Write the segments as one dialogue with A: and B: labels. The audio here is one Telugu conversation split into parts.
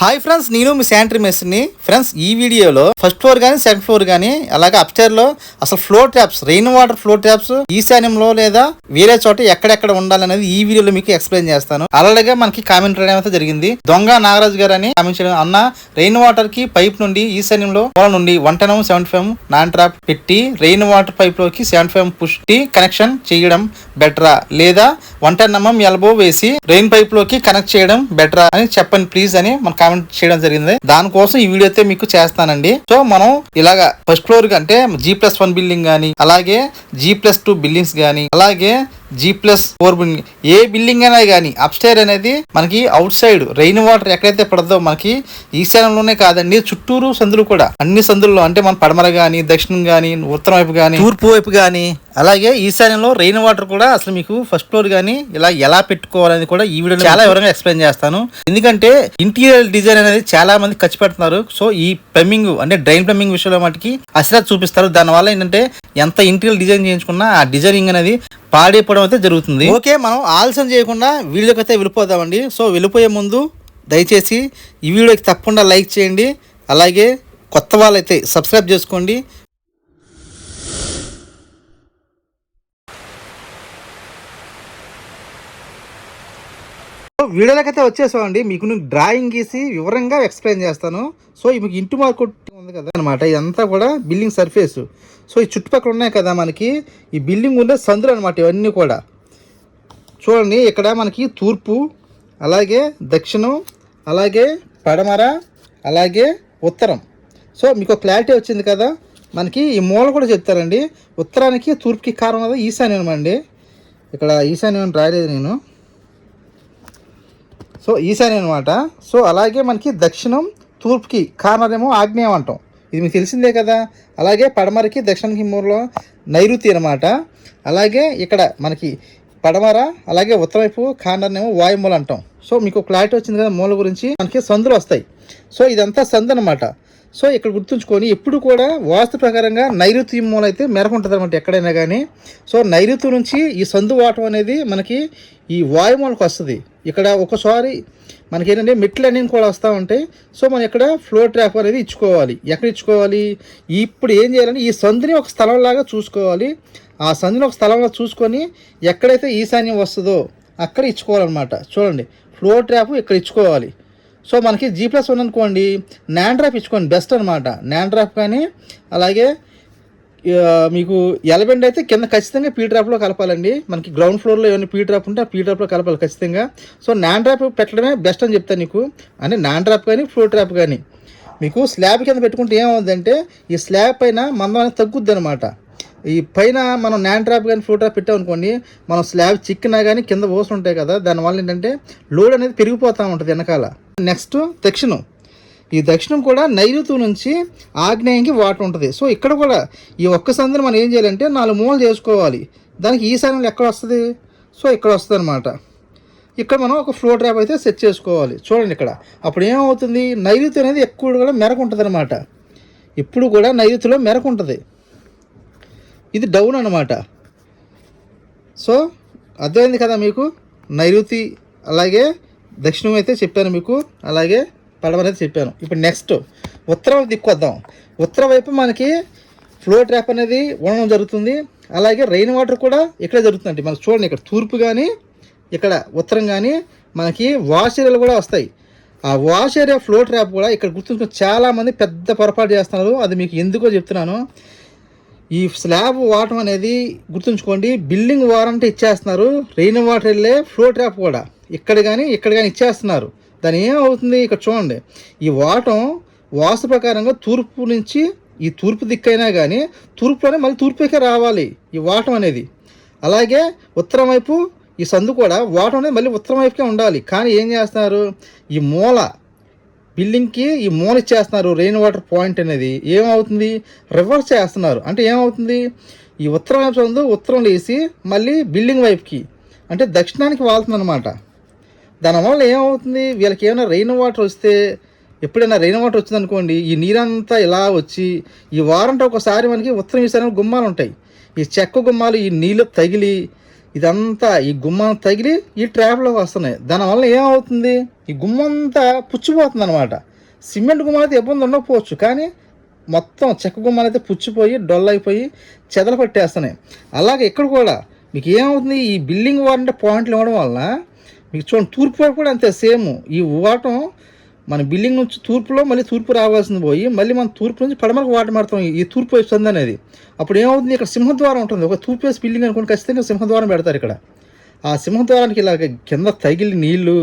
A: హాయ్ ఫ్రెండ్స్, నేను మీ శానిటరీ మెస్ని. ఫ్రెండ్స్, ఈ వీడియోలో ఫస్ట్ ఫ్లోర్ కానీ సెకండ్ ఫ్లోర్ కానీ అలాగే అప్స్టైర్ లో అసలు floor taps, rain water floor taps ఈశాన్యంలో లేదా వేరే చోట ఎక్కడెక్కడ ఉండాలనేది ఈ వీడియోలో మీకు ఎక్స్ప్లెయిన్ చేస్తాను. అలాగే మనకి కామెంట్ రాయడం అయితే జరిగింది. దొంగ నాగరాజు గారు అని కామెంట్ చేయడం, అన్న రెయిన్ వాటర్ కి పైప్ నుండి ఈశాన్యంలో మూల నుండి 110/75 నాన్ ట్రాప్ పెట్టి రెయిన్ వాటర్ పైప్ లోకి 75 పుష్ కనెక్షన్ చేయడం బెటరా, లేదా 110 mm ఎల్బో వేసి రెయిన్ పైప్ లోకి కనెక్ట్ చేయడం బెటరా అని చెప్పండి ప్లీజ్ అని మన కామెంట్ చేయడం జరిగింది. దానికోసం ఈ వీడియో అయితే మీకు చేస్తానండి. సో మనం ఇలాగా ఫస్ట్ ఫ్లోర్ అంటే G+1 బిల్డింగ్ గానీ, అలాగే G+2 బిల్డింగ్స్ గానీ, అలాగే G+4 బిల్డింగ్, ఏ బిల్డింగ్ అయినా కానీ అప్స్టైర్ అనేది మనకి అవుట్ సైడ్ రెయిన్ వాటర్ ఎక్కడైతే పడదో మనకి ఈశాన్యంలోనే కాదండి, చుట్టూరు సందులు కూడా అన్ని సందుల్లో అంటే మన పడమర గానీ, దక్షిణం గానీ, ఉత్తరం వైపు గానీ, తూర్పు వైపు గానీ, అలాగే ఈశాన్యంలో రెయిన్ వాటర్ కూడా అసలు మీకు ఫస్ట్ ఫ్లోర్ గానీ ఇలా ఎలా పెట్టుకోవాలని కూడా ఈ వీడియోలో చాలా వివరంగా ఎక్స్ప్లెయిన్ చేస్తాను. ఎందుకంటే ఇంటీరియర్ డిజైన్ అనేది చాలా మంది ఖర్చు పెడుతున్నారు. సో ఈ ప్లంబింగ్ అంటే డ్రైన్ ప్లంబింగ్ విషయంలో మటుకి అసలు చూపిస్తారు. దానివల్ల ఏంటంటే ఎంత ఇంటీరియర్ డిజైన్ చేయించుకున్నా ఆ డిజైనింగ్ అనేది పాడైపోవడం అయితే జరుగుతుంది. ఓకే, మనం ఆలస్యం చేయకుండా వీడియోకి అయితే వెళ్ళిపోదామండి. సో వెళ్ళిపోయే ముందు దయచేసి ఈ వీడియోకి తప్పకుండా లైక్ చేయండి, అలాగే కొత్త వాళ్ళైతే సబ్స్క్రైబ్ చేసుకోండి. వీడియోలకైతే వచ్చేసామండి. మీకు నేను డ్రాయింగ్ గీసి వివరంగా ఎక్స్ప్లెయిన్ చేస్తాను. సో మీకు ఇంటి మార్కెట్ ఉంది కదా అనమాట, ఇదంతా కూడా బిల్డింగ్ సర్ఫేస్. సో ఈ చుట్టుపక్కల ఉన్నాయి కదా మనకి ఈ బిల్డింగ్ ఉండే సందులు అనమాట, ఇవన్నీ కూడా చూడండి. ఇక్కడ మనకి తూర్పు, అలాగే దక్షిణం, అలాగే పడమర, అలాగే ఉత్తరం. సో మీకు క్లారిటీ వచ్చింది కదా. మనకి ఈ మూల కూడా చెప్తారండి. ఉత్తరానికి తూర్పుకి కారణం కదా ఈశాన్యం అండి. ఇక్కడ ఈశాన్యం రాయలేదు నేను. సో ఈశాన్యం అనమాట. సో అలాగే మనకి దక్షిణం తూర్పుకి కార్నర్ ఏమో ఆగ్నేయం అంటాం, ఇది మీకు తెలిసిందే కదా. అలాగే పడమరకి దక్షిణానికి మూలలో నైరుతి అనమాట. అలాగే ఇక్కడ మనకి పడమర, అలాగే ఉత్తర వైపు కార్నర్ ఏమో వాయుమూల అంటాం. సో మీకు క్లారిటీ వచ్చింది కదా మూల గురించి. మనకి సందులు వస్తాయి. సో ఇదంతా సందు అనమాట. సో ఇక్కడ గుర్తుంచుకొని ఎప్పుడు కూడా వాస్తు ప్రకారంగా నైరుతి మూల అయితే మెరకు ఉంటుంది అనమాట ఎక్కడైనా కానీ. సో నైరుతి నుంచి ఈ సందు వాటం అనేది మనకి ఈ వాయుమూలకు వస్తుంది. ఇక్కడ ఒకసారి మనకి ఏంటంటే మెట్లు అన్నీ కూడా వస్తూ ఉంటాయి. సో మనం ఇక్కడ ఫ్లోర్ ట్రాప్ అనేది ఇచ్చుకోవాలి. ఎక్కడ ఇచ్చుకోవాలి, ఇప్పుడు ఏం చేయాలంటే ఈ సందుని ఒక స్థలంలాగా చూసుకోవాలి. ఆ సందుని ఒక స్థలంలో చూసుకొని ఎక్కడైతే ఈశాన్యం వస్తుందో అక్కడ ఇచ్చుకోవాలన్నమాట. చూడండి, ఫ్లోర్ ట్రాప్ ఇక్కడ ఇచ్చుకోవాలి. సో మనకి G+1 అనుకోండి, నాన్ డ్రాప్ ఇచ్చుకోండి బెస్ట్ అనమాట. నాన్ డ్రాప్ కానీ, అలాగే మీకు ఎలబెండ్ అయితే కింద ఖచ్చితంగా పీ డ్రాప్లో కలపాలండి. మనకి గ్రౌండ్ ఫ్లోర్లో ఏమైనా పీ డ్రాప్ ఉంటే ఆ పీ డ్రాప్లో కలపాలి ఖచ్చితంగా. సో నాన్ డ్రాప్ పెట్టడమే బెస్ట్ అని చెప్తాను నీకు. అంటే నాన్ డ్రాప్ కానీ ఫ్లోర్ ట్రాప్ కానీ మీకు స్లాబ్ కింద పెట్టుకుంటే ఏమవుతుందంటే ఈ స్లాబ్ పైన మందం అనేది తగ్గుద్ది అనమాట. ఈ పైన మనం నాన్ ట్రాప్ కానీ ఫ్లోర్ ట్రాప్ పెట్టామనుకోండి, మనం స్లాబ్ చిక్కినా కానీ కింద ఓసులు ఉంటాయి కదా, దానివల్ల ఏంటంటే లోడ్ అనేది పెరిగిపోతూ ఉంటుంది వెనకాల. నెక్స్ట్ దక్షిణం. ఈ దక్షిణం కూడా నైరుతి నుంచి ఆగ్నేయంకి వాటర్ ఉంటుంది. సో ఇక్కడ కూడా ఈ ఒక్క సందుని మనం ఏం చేయాలంటే 4 మూలలు చేసుకోవాలి. దానికి ఈశాన్యంలో ఎక్కడ వస్తుంది, సో ఇక్కడ వస్తుంది అనమాట. ఇక్కడ మనం ఒక ఫ్లోర్ ట్రాప్ అయితే సెట్ చేసుకోవాలి. చూడండి ఇక్కడ అప్పుడు ఏమవుతుంది, నైరుతి అనేది ఎక్కువ కూడా మెరకు ఉంటుంది అనమాట. ఇప్పుడు కూడా నైరుతిలో మెరకు ఉంటుంది. ఇది డౌన్ అనమాట. సో అర్థమైంది కదా మీకు. నైరుతి అలాగే దక్షిణం అయితే చెప్పాను మీకు, అలాగే పడమర అయితే చెప్పాను. ఇప్పుడు నెక్స్ట్ ఉత్తరం దిక్కు వద్దాం. ఉత్తర వైపు మనకి ఫ్లోర్ ట్రాప్ అనేది ఉండడం జరుగుతుంది. అలాగే రెయిన్ వాటర్ కూడా ఇక్కడే జరుగుతుందండి. మనకు చూడండి ఇక్కడ తూర్పు కానీ ఇక్కడ ఉత్తరం కానీ మనకి వాష్ ఏరియాలు కూడా వస్తాయి. ఆ వాష్ ఏరియా ఫ్లోర్ ట్రాప్ కూడా ఇక్కడ గుర్తుంచుకొని చాలామంది పెద్ద పొరపాటు చేస్తున్నారు. అది మీకు ఎందుకో చెప్తున్నాను. ఈ స్లాబ్ వాటర్ అనేది గుర్తుంచుకోండి, బిల్డింగ్ వారంటీ ఇచ్చేస్తున్నారు. రెయిన్ వాటర్ వెళ్ళే ఫ్లోర్ ట్రాప్ కూడా ఇక్కడ కానీ ఇచ్చేస్తున్నారు. దాని ఏమవుతుంది ఇక్కడ చూడండి, ఈ వాటం వాస్తు ప్రకారంగా తూర్పు నుంచి ఈ తూర్పు దిక్కైనా కానీ తూర్పులోనే మళ్ళీ తూర్పుకే రావాలి ఈ వాటం అనేది. అలాగే ఉత్తరం వైపు ఈ సందు కూడా వాటం అనేది మళ్ళీ ఉత్తరం వైపుకే ఉండాలి. కానీ ఏం చేస్తున్నారు, ఈ మూల బిల్డింగ్కి ఈ మూల ఇచ్చేస్తున్నారు. రెయిన్ వాటర్ పాయింట్ అనేది ఏమవుతుంది, రివర్స్ చేస్తున్నారు. అంటే ఏమవుతుంది, ఈ ఉత్తరం వైపు సందు ఉత్తరం లేసి మళ్ళీ బిల్డింగ్ వైపుకి అంటే దక్షిణానికి వాళ్తుంది అనమాట. దానివల్ల ఏమవుతుంది, వీళ్ళకి ఏమైనా రెయిన్ వాటర్ వస్తే, ఎప్పుడైనా రెయిన్ వాటర్ వచ్చిందనుకోండి, ఈ నీరంతా ఇలా వచ్చి ఈ వారంట ఒకసారి మనకి ఉత్తరం ఈశాన్యం గుమ్మాలు ఉంటాయి. ఈ చెక్క గుమ్మాలు ఈ నీళ్ళు తగిలి ఇదంతా ఈ గుమ్మం తగిలి ఈ ట్రాప్లోకి వస్తున్నాయి. దానివల్ల ఏమవుతుంది, ఈ గుమ్మంతా పుచ్చిపోతుంది అనమాట. సిమెంట్ గుమ్మం అయితే ఇబ్బంది ఉండకపోవచ్చు, కానీ మొత్తం చెక్క గుమ్మాలు అయితే పుచ్చిపోయి డొల్ అయిపోయి చెదలు పట్టేస్తున్నాయి. అలాగే ఇక్కడ కూడా మీకు ఏమవుతుంది, ఈ బిల్డింగ్ వారంటీ పాయింట్లు ఇవ్వడం వల్ల మీకు చూడండి, తూర్పు వైపు కూడా అంతే సేమ్. ఈ వాటం మన బిల్డింగ్ నుంచి తూర్పులో మళ్ళీ తూర్పు రావాల్సింది పోయి మళ్ళీ మనం తూర్పు నుంచి పడమరకు వాటర్ మారుతాం, ఈ తూర్పు వైపు సంది అనేది. అప్పుడు ఏమవుతుంది, ఇక్కడ సింహద్వారం ఉంటుంది. ఒక తూర్పు వేసి బిల్డింగ్ అనుకోండి, ఖచ్చితంగా సింహద్వారం పెడతారు ఇక్కడ. ఆ సింహద్వారానికి ఇలాగ కింద తగిలి నీళ్లు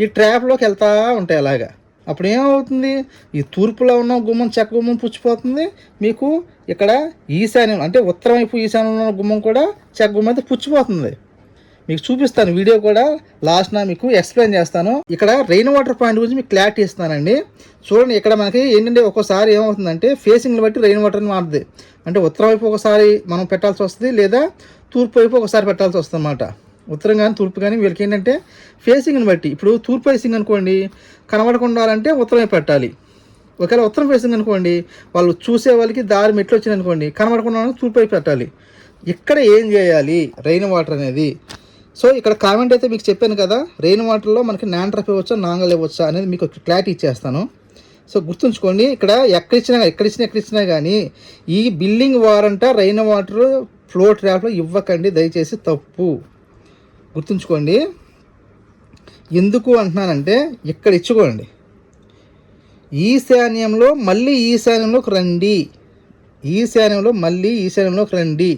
A: ఈ ట్రాప్లోకి వెళ్తూ ఉంటాయి అలాగా. అప్పుడు ఏమవుతుంది, ఈ తూర్పులో ఉన్న గుమ్మం చెక్క గుమ్మం పుచ్చిపోతుంది. మీకు ఇక్కడ ఈశాన్యం అంటే ఉత్తరం వైపు ఈశాన్యంలో ఉన్న గుమ్మం కూడా చెక్క గుమ్మం అయితే పుచ్చిపోతుంది. మీకు చూపిస్తాను, వీడియో కూడా లాస్ట్ మీకు ఎక్స్ప్లెయిన్ చేస్తాను. ఇక్కడ రెయిన్ వాటర్ పాయింట్ గురించి మీకు క్లారిటీ ఇస్తానండి. చూడండి, ఇక్కడ మనకి ఏంటంటే ఒక్కోసారి ఏమవుతుందంటే ఫేసింగ్ని బట్టి రెయిన్ వాటర్ అని మారుతుంది. అంటే ఉత్తరం వైపు ఒకసారి మనం పెట్టాల్సి వస్తుంది, లేదా తూర్పు వైపు ఒకసారి పెట్టాల్సి వస్తుంది అన్నమాట. ఉత్తరం కానీ తూర్పు కానీ వీళ్ళకి ఏంటంటే ఫేసింగ్ని బట్టి, ఇప్పుడు తూర్పు ఫేసింగ్ అనుకోండి కనబడకుండా ఉండాలంటే ఉత్తరం వైపు పెట్టాలి. ఒకవేళ ఉత్తరం ఫేసింగ్ అనుకోండి, వాళ్ళు చూసే వాళ్ళకి దారి మెట్లు వచ్చింది అనుకోండి కనబడకుండా తూర్పు వైపు పెట్టాలి. ఇక్కడ ఏం చేయాలి రెయిన్ వాటర్ అనేది, సో ఇక్కడ కామెంట్ అయితే మీకు చెప్పాను కదా, రెయిన్ వాటర్లో మనకి నాన్ ట్రాప్ ఇవ్వచ్చా నాంగల్ ఇవ్వచ్చా అనేది మీకు క్లారిటీ ఇచ్చేస్తాను. సో గుర్తుంచుకోండి, ఇక్కడ ఎక్కడిచ్చినా కానీ ఈ బిల్డింగ్ వారంట రెయిన్ వాటర్ ఫ్లో ట్రాప్లో ఇవ్వకండి దయచేసి, తప్పు. గుర్తుంచుకోండి. ఎందుకు అంటున్నానంటే ఇక్కడ ఇచ్చుకోండి, ఈశాన్యంలో మళ్ళీ ఈశాన్యంలోకి రండి, ఈశాన్యంలోకి రండి.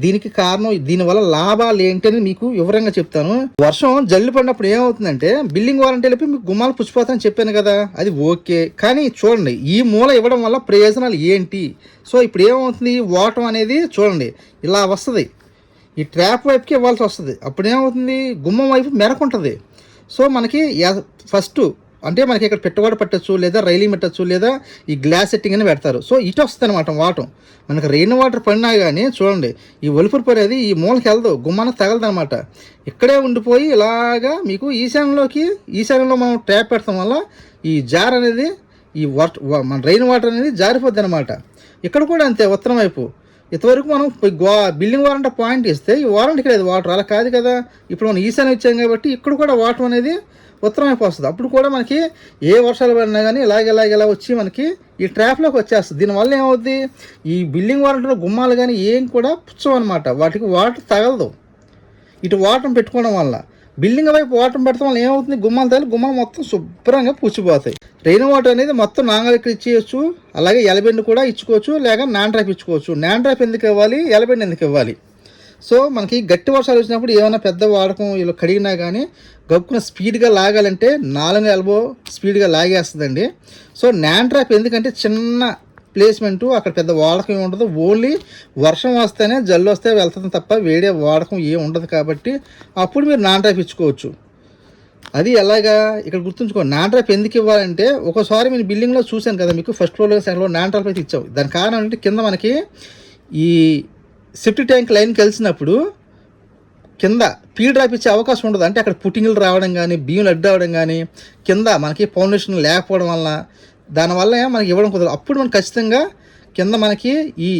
A: దీనికి కారణం, దీనివల్ల లాభాలు ఏంటి అని మీకు వివరంగా చెప్తాను. వర్షం జల్లు పడినప్పుడు ఏమవుతుందంటే బిల్డింగ్ వారంటీ వెళ్ళి మీకు గుమ్మాలు పుచ్చిపోతాయని చెప్పాను కదా, అది ఓకే. కానీ చూడండి, ఈ మూల ఇవ్వడం వల్ల ప్రయోజనాలు ఏంటి. సో ఇప్పుడు ఏమవుతుంది, వాటర్ అనేది చూడండి ఇలా వస్తుంది, ఈ ట్రాప్ వైపుకి ఇవ్వాల్సి వస్తుంది. అప్పుడు ఏమవుతుంది, గుమ్మం వైపు మెరకుంటుంది. సో మనకి ఫస్ట్ అంటే మనకి ఇక్కడ పెట్టుబడి పెట్టచ్చు, లేదా రైలింగ్ పెట్టచ్చు, లేదా ఈ గ్లాస్ సెట్టింగ్ అని పెడతారు. సో ఇటు వస్తుంది అనమాట వాటర్. మనకి రెయిన్ వాటర్ పడినా కానీ చూడండి, ఈ ఒలుపురు పడేది ఈ మూలకి వెళ్దు, గుమ్మానికి తగలదు అనమాట. ఇక్కడే ఉండిపోయి ఇలాగా మీకు ఈశాన్యంలో మనం ట్యాప్ పెడతాం వల్ల ఈ జార్ అనేది మన రెయిన్ వాటర్ అనేది జారిపోద్ది అనమాట. ఇక్కడ కూడా అంతే, ఉత్తరం వైపు ఇంతవరకు మనం బిల్డింగ్ వారంటీ పాయింట్ ఇస్తే ఈ వారంటీకి లేదు వాటర్, అలా కాదు కదా. ఇప్పుడు మనం ఈశాన్యం ఇచ్చాం కాబట్టి ఇక్కడ కూడా వాటర్ అనేది ఉత్తరం వైపు వస్తుంది. అప్పుడు కూడా మనకి ఏ వర్షాలు పడినా కానీ ఇలాగ వచ్చి మనకి ఈ ట్రాప్లోకి వచ్చేస్తుంది. దీనివల్ల ఏమవుద్ది, ఈ బిల్డింగ్ వారంటీలో గుమ్మాలు కానీ ఏం కూడా పుచ్చం అనమాట, వాటికి వాటర్ తగలదు. ఇటు వాటర్ పెట్టుకోవడం వల్ల బిల్డింగ్ వైపు వాటర్ పెడతాం వల్ల ఏమవుతుంది, గుమ్మాలు తగిలి గుమ్మాలు మొత్తం శుభ్రంగా పుచ్చిపోతాయి. రెయిన్ వాటర్ అనేది మొత్తం నాంగలికి ఇచ్చేయచ్చు, అలాగే ఎలబెండ్ కూడా ఇచ్చుకోవచ్చు, లేక నాన్ ట్రాప్ ఇచ్చుకోవచ్చు. నాన్ ట్రాప్ ఎందుకు ఇవ్వాలి, ఎలబెండ్ ఎందుకు ఇవ్వాలి. సో మనకి గట్టి వర్షాలు వచ్చినప్పుడు ఏమైనా పెద్ద వాడకం ఇలా కడిగినా కానీ గప్పుకున్న స్పీడ్గా లాగాలంటే 4 ఎల్బో స్పీడ్గా లాగేస్తుందండి. సో నాన్ ట్రాప్ ఎందుకంటే చిన్న ప్లేస్మెంటు, అక్కడ పెద్ద వాడకం ఏమి ఉండదు, ఓన్లీ వర్షం వస్తేనే జల్లు వస్తే వెళ్తుంది తప్ప వేడే వాడకం ఏమి ఉండదు. కాబట్టి అప్పుడు మీరు నాన్ ట్రాప్ ఇచ్చుకోవచ్చు. అది ఎలాగా ఇక్కడ గుర్తుంచుకోండి. నాన్ ట్రాప్ ఎందుకు ఇవ్వాలంటే, ఒకసారి నేను బిల్డింగ్లో చూశాను కదా మీకు, ఫస్ట్ ఫ్లోర్లో సెకండ్ ఫ్లోర్ నాన్ ట్రాప్ అయితే ఇచ్చావు. దాని కారణం అంటే కింద మనకి ఈ సెప్టిక్ ట్యాంక్ లైన్కి వెళ్తున్నప్పుడు కింద పీ డ్రాప్ ఇచ్చే అవకాశం ఉండదు. అంటే అక్కడ పుట్టింగ్లు రావడం కానీ, బియ్యం అడ్డు అవ్వడం కానీ, కింద మనకి ఫౌండేషన్ లేకపోవడం వల్ల దానివల్ల మనకి ఇవ్వడం కుదరదు. అప్పుడు మనం ఖచ్చితంగా కింద మనకి ఈ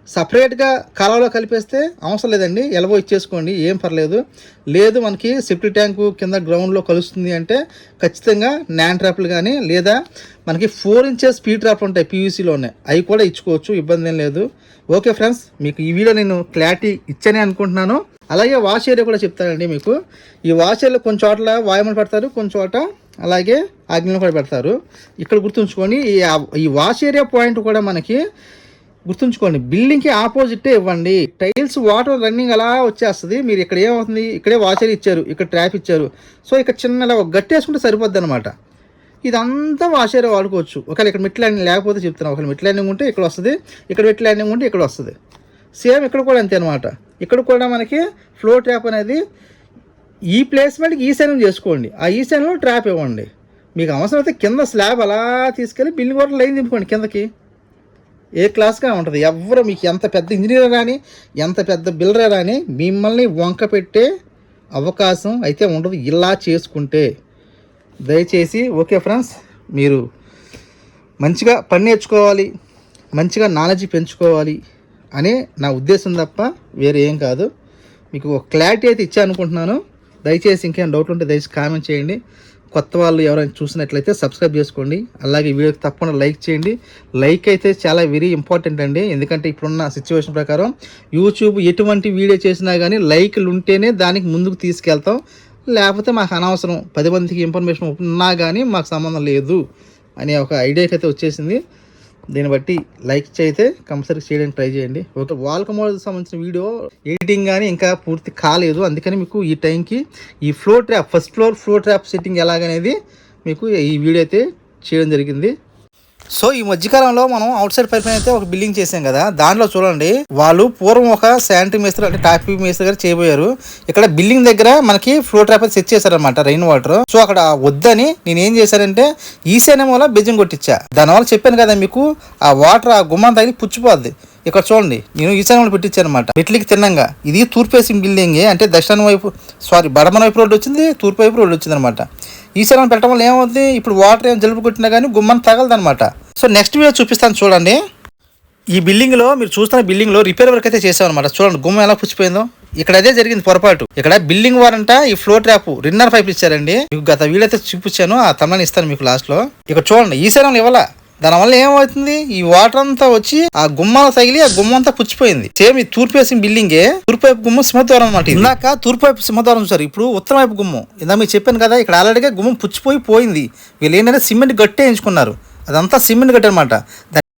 A: సపరేట్గా కాలంలో కలిపేస్తే అవసరం లేదండి, ఎలవో ఇచ్చేసుకోండి, ఏం పర్లేదు. లేదు మనకి సెప్టిక్ ట్యాంకు కింద గ్రౌండ్లో కలుస్తుంది అంటే ఖచ్చితంగా నాన్ ట్రాప్లు కానీ, లేదా మనకి 4 ఇంచెస్ స్పీ ట్రాప్లు ఉంటాయి పీవీసీలోనే, అవి కూడా ఇచ్చుకోవచ్చు, ఇబ్బంది ఏం లేదు. ఓకే ఫ్రెండ్స్, మీకు ఈ వీడియో నేను క్లారిటీ ఇచ్చానే అనుకుంటున్నాను. అలాగే వాష్ ఏరియా కూడా చెప్తానండి మీకు. ఈ వాష్ ఏరియాలో కొన్ని చోట్ల వాయుమలు పెడతారు, కొన్ని చోట అలాగే ఆగ్నేయంలో కూడా పెడతారు. ఇక్కడ గుర్తుంచుకొని ఈ వాష్ ఏరియా పాయింట్ కూడా మనకి గుర్తుంచుకోండి, బిల్డింగ్కి ఆపోజిటే ఇవ్వండి. టైల్స్ వాటర్ రన్నింగ్ అలా వచ్చేస్తుంది. మీరు ఇక్కడ ఏమవుతుంది, ఇక్కడే వాష్ ఏరియా ఇచ్చారు, ఇక్కడ ట్రాప్ ఇచ్చారు. సో ఇక్కడ చిన్న గట్టేసుకుంటే సరిపోద్ది అనమాట. ఇదంతా వాష్ ఏరియా వాడుకోవచ్చు. ఒకవేళ ఇక్కడ మిడ్ ల్యాండింగ్ లేకపోతే చెప్తున్నాను, ఒకవేళ మిడ్ ల్యాండింగ్ ఉంటే ఇక్కడ వస్తుంది, ఇక్కడ మిడ్ ల్యాండింగ్ ఉంటే ఇక్కడ వస్తుంది. సేమ్ ఇక్కడ కూడా అంతే అనమాట. ఇక్కడ కూడా మనకి ఫ్లో ట్రాప్ అనేది ఈ ప్లేస్మెంట్కి ఈశాన్యం చేసుకోండి, ఆ ఈశాన్యంలో ట్రాప్ ఇవ్వండి. మీకు అవసరం అయితే కింద స్లాబ్ అలా తీసుకెళ్ళి బిల్డింగ్ వాటర్ లైన్ దింపుకోండి కిందకి, ఏ క్లాస్గా ఉంటుంది. ఎవరు మీకు ఎంత పెద్ద ఇంజనీర్ కానీ, ఎంత పెద్ద బిల్డర్ కానీ మిమ్మల్ని వంక పెట్టే అవకాశం అయితే ఉండదు ఇలా చేసుకుంటే. దయచేసి ఓకే ఫ్రెండ్స్, మీరు మంచిగా పని నేర్చుకోవాలి, మంచిగా నాలెడ్జ్ పెంచుకోవాలి అనే నా ఉద్దేశం తప్ప వేరే ఏం కాదు. మీకు ఒక క్లారిటీ అయితే ఇచ్చా అనుకుంటున్నాను. దయచేసి ఇంకేమైనా డౌట్లు ఉంటే దయచేసి కామెంట్ చేయండి. కొత్త వాళ్ళు ఎవరైనా చూసినట్లయితే సబ్స్క్రైబ్ చేసుకోండి. అలాగే వీడియోకి తప్పకుండా లైక్ చేయండి. లైక్ అయితే చాలా వెరీ ఇంపార్టెంట్ అండి. ఎందుకంటే ఇప్పుడున్న సిచ్యువేషన్ ప్రకారం యూట్యూబ్ ఎటువంటి వీడియో చేసినా కానీ లైక్లు ఉంటేనే దానికి ముందుకు తీసుకెళ్తాం. లేకపోతే మాకు అనవసరం, 10 మందికి ఇన్ఫర్మేషన్ ఉన్నా కానీ మాకు సంబంధం లేదు అనే ఒక ఐడియాకి అయితే వచ్చేసింది. దీన్ని బట్టి లైక్ అయితే కంపల్సరీ చేయడానికి ట్రై చేయండి. ఓకే, వాల్ కమోడ్కి సంబంధించిన వీడియో ఎడిటింగ్ కానీ ఇంకా పూర్తి కాలేదు. అందుకని మీకు ఈ టైంకి ఈ first floor flow trap setting ఎలాగనేది మీకు ఈ వీడియో అయితే చేయడం జరిగింది. సో ఈ మధ్యకాలంలో మనం అవుట్ సైడ్ పైప్ అయితే ఒక బిల్డింగ్ చేసాం కదా, దాంట్లో చూడండి వాళ్ళు పూర్వం ఒక శానిటరీ మేస్త్రి అంటే టాపీ మేస్త్రి గారు చేయబోయారు. ఇక్కడ బిల్డింగ్ దగ్గర మనకి ఫ్లో ట్రాప్ అయితే సెట్ చేశారనమాట, రెయిన్ వాటర్. సో అక్కడ వద్దని నేను ఏం చేశానంటే ఈశాన్యం వల్ల బెజ్జింగ్ కొట్టించా. దానివల్ల చెప్పాను కదా మీకు, ఆ వాటర్ ఆ గుమ్మం తగిలి పుచ్చిపోద్ది. ఇక్కడ చూడండి, నేను ఈశాన్యంలో పెట్టించాను అనమాట మెట్లకి తిన్నంగా. ఇది తూర్పు ఫేసింగ్ బిల్డింగే, అంటే దక్షిణం వైపు బడమన వైపు రోడ్డు వచ్చింది, తూర్పు వైపు రోడ్డు వచ్చింది అనమాట. ఈశాన్యం పెట్టడం వల్ల ఏమవుతుంది, ఇప్పుడు వాటర్ ఏం జలుబు కొట్టినా కానీ గుమ్మం తగలదనమాట. సో నెక్స్ట్ వీడియో చూపిస్తాను చూడండి. ఈ బిల్డింగ్లో మీరు చూస్తున్న బిల్డింగ్లో రిపేర్ వర్క్ అయితే చేసామన్నమాట. చూడండి గుమ్మం ఎలా పుచ్చిపోయిందో. ఇక్కడ అదే జరిగింది పొరపాటు. ఇక్కడ బిల్డింగ్ వారంట ఈ ఫ్లో ట్రాప్ రిన్నర్ పైప్ ఇచ్చారండి. మీకు గత వీడియో అయితే చూపించాను, ఆ తమని ఇస్తాను మీకు లాస్ట్లో. ఇక్కడ చూడండి ఈశాన్యం ఇవ్వాల. దానివల్ల ఏమవుతుంది, ఈ వాటర్ అంతా వచ్చి ఆ గుమ్మాలు తగిలి ఆ గుమ్మం అంతా పుచ్చిపోయింది. సేమ్ ఈ తూర్పు వేసిన బిల్డింగే, తూర్పు వైపు గుమ్మం సింహద్వారం అనమాట. ఇందాక తూర్పు వైపు సింహద్వారం చూసారు, ఇప్పుడు ఉత్తరం వైపు గుమ్మం. ఇందా మీకు చెప్పాను కదా, ఇక్కడ ఆల్రెడీగా గుమ్మం పుచ్చిపోయింది. వీళ్ళు ఏంటంటే సిమెంట్ గట్టే ఎంచుకున్నారు, అదంతా సిమెంట్ గట్టి అనమాట.